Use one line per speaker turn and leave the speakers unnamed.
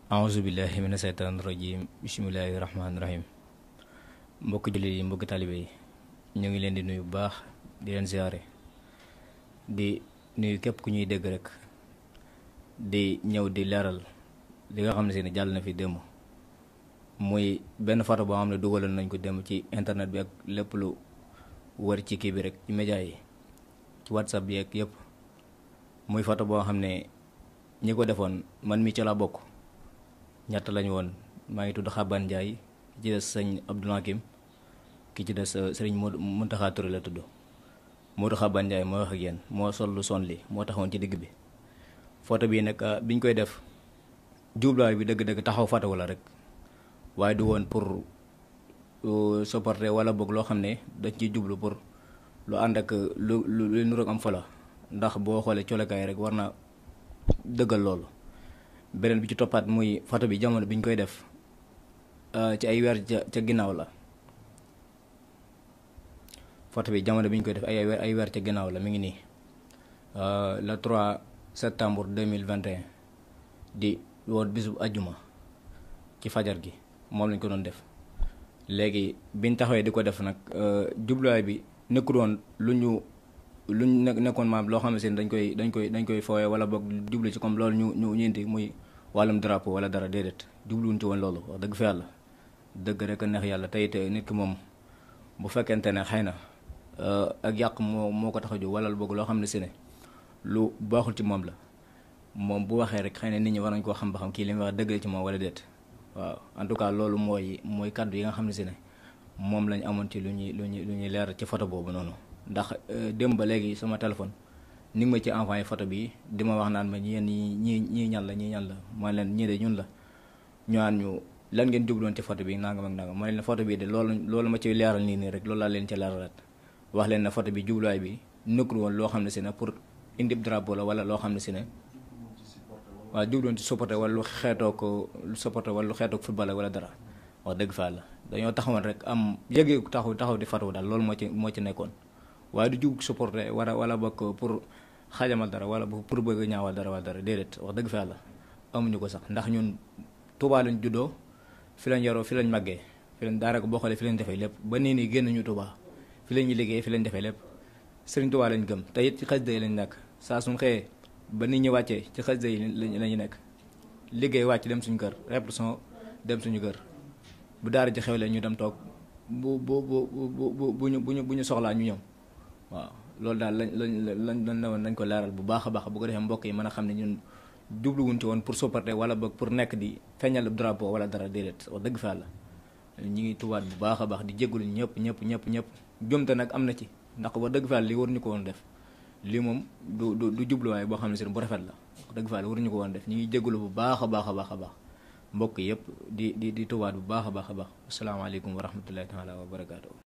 aousubillahi mina seytaan rajim bisimilahi rahmaani rahim mbokki jullit yi mbokki talibe yi ñu ngi leen di nuyu bu baax di leen ziare di nuyu képp ku ñuy dégg rek di ñëw di leeral li nga xam ne si ne jàll na fi démb muy benn photo boo xam ne dugaloon nañ ko démb ci internet bi ak lépp lu wër ci kii bi rek ci média yi ci whatsapp bi ak yëpp muy photo boo xam ne ñi ko defoon man mi ci la bokk ñett lañu woon maa ngi tudd Xaban Ndiaye ki ci des sëñ Abdou Hakim ki ci des sëriñ Muntaxa Touré la tudd Modou Xaban Ndiaye moo wax ak yéen moo sol lu son li moo taxawoon ci digg bi photo bii nag biñ koy def jubluwaay bi dëgg-dëgg taxaw photo la rek waaye du woon pour supporter wala boog loo xam ne dañ ciy jublu pour lu ànd ak lu nuroog am fola ndax boo xoolee colekaay rek war na dëggal loolu. beneen bi ci toppaat muy photo bi jamono bi ñu koy def ci ay weer ca ginnaaw la photo bi jamono bi ñu koy def ay weer ca ginnaaw la mi ngi nii le 3 septembre 2021 di woon bisu ajjuma ci fajar gi moom lañ ko doon def léegi biñ taxawee di ko def nag jubluwaay bi nekkul woon luñ nekkoon maam loo xam ne seen dañ koy fooyee wala boog jublu ci comme loolu ñu ñeenti muy wàllum drapeau wala dara déedéet jubluwuñ ci woon loolu wax dëgg fa yàlla dëgg rek a neex yàlla tey te nit ki moom bu fekkente ne xëy na ak yàq moo ko tax a jóg wala boog loo xam ne si ne lu baaxul ci moom la moom bu waxee rek xëy na nit ñi war nañ koo xam ba xam kii li muy wax dëgg la ci moom wala déet waaw en tout cas loolu mooy kàddu yi nga xam ne si ne moom lañ amoon ci lu ñuy leer ci photo boobu noonu ndax démb ba léegi sama téléphone ni nga ma ci envoyé photo bi di ma wax naan ma ñii ñan la mooy leen ñii de ñun la ñu naan ñu lan ngeen jubloon ci photo bi nangam ak nangam mooy leen photo bi de loolu ma ci leeral nii rek loolu laa leen ci leeralaat wax leen ne photo bi jubluwaay bi nekkul woon loo xam ne si ne pour indi drapeau la wala loo xam ne si ne waaw jubloon ci supporter wala lu xeetoog football wala dara wax dëgg fa la dañoo taxawoon rek am yëgee taxaw di photo daal loolu moo ci nekkoon waaye du jug supporter wala bokk pour xajamal dara wala pour bëgg ñaawal dara wala dara déedéet wax dëgg fa yàlla amuñu ko sax ndax ñun Touba lañ juddoo fi lañ yaroo fi lañ màggee fi lañ daanaka boo xoolee fi lañ defee lépp ba nii nii génn ñu Touba fi lañ ñu liggéey fi lañ defee lépp Sëriñ Touba lañ gëm te it ci xasida yi lañ nekk saa suñ xëyee ba nit ñi wàccee ci xasida yi lañu nekk liggéey wàcc dem suñu kër répression dem suñu kër bu daara ji xewlee ñu dem toog bu ñu soxlaa ñu ñëw waaw loolu daal lañ ne woon nañ ko leeral bu baax a baax bu ko defee mbokk yi mën a xam ne ñun jubluwuñ ci woon pour supporter wala boog pour nekk di feeñal drapeau wala dara déedéet wax dëgg fa la ñi ngi tubaat bu baax a baax di jégalu ñëpp jomte nag am na ci ndax wax dëgg fa la lii waruñu ko woon def lii moom du jubluwaay boo xam ne si bu rafet la wax dëgg fa la waruñu ko woon def ñi ngi jégalu bu baax a baax mbokk yëpp di tubaat bu baax a baax asalaamaaleykum wa rahmatullahi taala wa barakaatu.